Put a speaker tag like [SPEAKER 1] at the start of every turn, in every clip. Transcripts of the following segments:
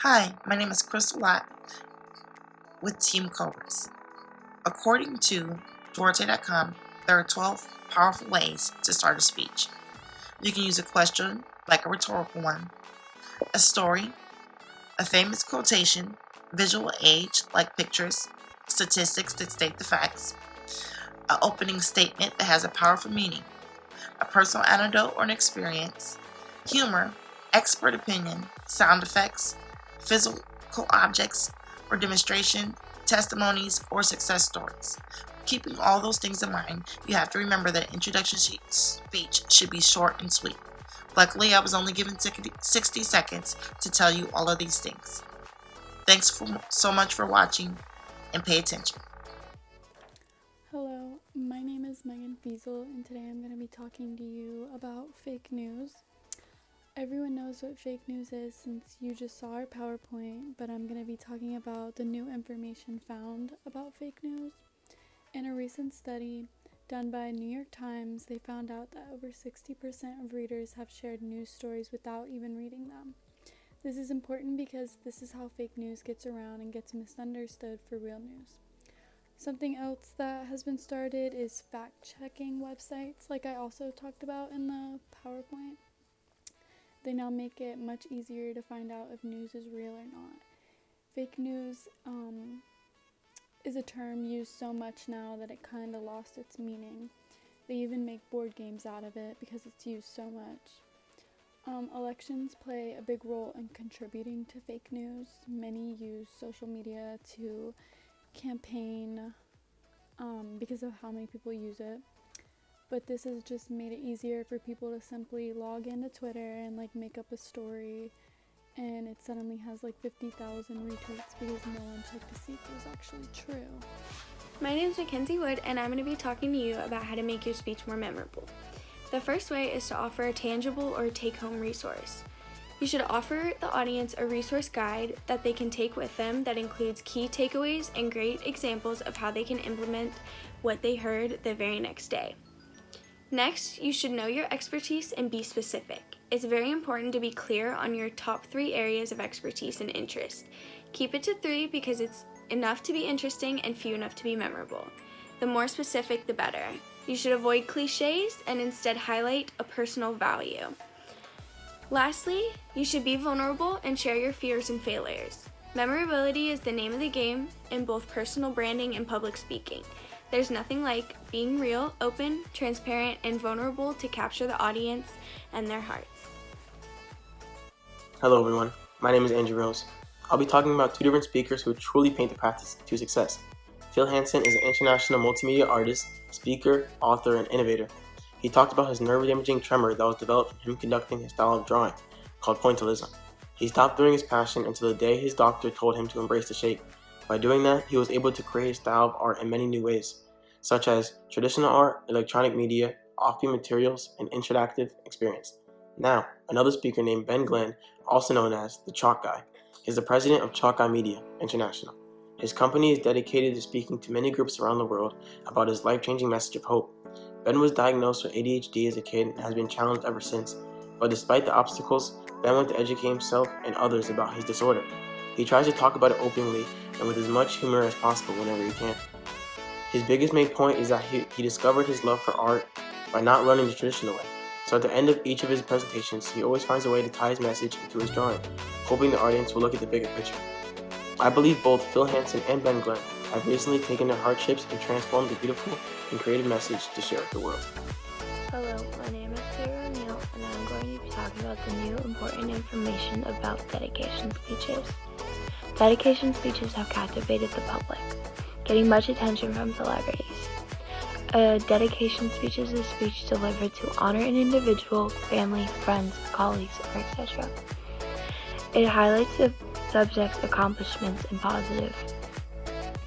[SPEAKER 1] Hi, my name is Crystal Lott with Team Cobras. According to Duarte.com, there are 12 powerful ways to start a speech. You can use a question, like a rhetorical one, a story, a famous quotation, visual aids, like pictures, statistics that state the facts, an opening statement that has a powerful meaning, a personal anecdote or an experience, humor, expert opinion, sound effects, physical objects or demonstration, testimonies, or success stories. Keeping all those things in mind, you have to remember that an introduction speech should be short and sweet. Luckily, I was only given 60 seconds to tell you all of these things. Thanks so much for watching, and pay attention.
[SPEAKER 2] Hello, my name is Megan Fiesel, and today I'm going to be talking to you about fake news. Everyone knows what fake news is since you just saw our PowerPoint, but I'm going to be talking about the new information found about fake news. In a recent study done by New York Times, they found out that over 60% of readers have shared news stories without even reading them. This is important because this is how fake news gets around and gets misunderstood for real news. Something else that has been started is fact-checking websites, like I also talked about in the PowerPoint. They now make it much easier to find out if news is real or not. Fake news is a term used so much now that it kind of lost its meaning. They even make board games out of it because it's used so much. Elections play a big role in contributing to fake news. Many use social media to campaign because of how many people use it. But this has just made it easier for people to simply log into Twitter and make up a story, and it suddenly has 50,000 retweets because no one checked to see if it was actually true.
[SPEAKER 3] My name is Mackenzie Wood, and I'm going to be talking to you about how to make your speech more memorable. The first way is to offer a tangible or take-home resource. You should offer the audience a resource guide that they can take with them that includes key takeaways and great examples of how they can implement what they heard the very next day. Next, you should know your expertise and be specific. It's very important to be clear on your top 3 areas of expertise and interest. Keep it to 3 because it's enough to be interesting and few enough to be memorable. The more specific, the better. You should avoid cliches and instead highlight a personal value. Lastly, you should be vulnerable and share your fears and failures. Memorability is the name of the game in both personal branding and public speaking. There's nothing like being real, open, transparent, and vulnerable to capture the audience and their hearts.
[SPEAKER 4] Hello everyone, my name is Andrew Rose. I'll be talking about 2 different speakers who truly paint the path to success. Phil Hansen is an international multimedia artist, speaker, author, and innovator. He talked about his nerve-damaging tremor that was developed from him conducting his style of drawing, called pointillism. He stopped doing his passion until the day his doctor told him to embrace the shape. By doing that, he was able to create a style of art in many new ways, such as traditional art, electronic media, offbeat materials, and interactive experience. Now, another speaker named Ben Glenn, also known as the Chalk Guy, is the president of Chalk Guy Media International. His company is dedicated to speaking to many groups around the world about his life-changing message of hope. Ben was diagnosed with ADHD as a kid and has been challenged ever since, but despite the obstacles, Ben went to educate himself and others about his disorder. He tries to talk about it openly and with as much humor as possible whenever he can. His biggest main point is that he discovered his love for art by not running the traditional way. So at the end of each of his presentations, he always finds a way to tie his message into his drawing, hoping the audience will look at the bigger picture. I believe both Phil Hansen and Ben Glenn have recently taken their hardships and transformed a beautiful and creative message to share with the world.
[SPEAKER 5] Hello, my name is Sarah O'Neill, and I'm going to be talking about the new important information about dedication speeches. Dedication speeches have captivated the public, getting much attention from celebrities. A dedication speech is a speech delivered to honor an individual, family, friends, colleagues, or etc. It highlights the subject's accomplishments and positive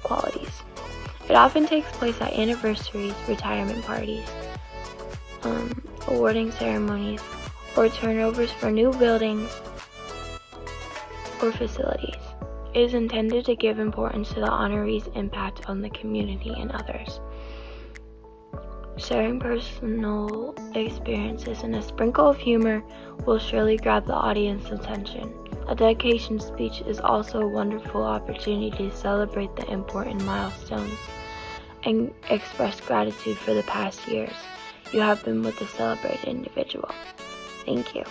[SPEAKER 5] qualities. It often takes place at anniversaries, retirement parties, awarding ceremonies, or turnovers for new buildings or facilities. It is intended to give importance to the honoree's impact on the community and others. Sharing personal experiences and a sprinkle of humor will surely grab the audience's attention. A dedication speech is also a wonderful opportunity to celebrate the important milestones and express gratitude for the past years you have been with the celebrated individual. Thank you.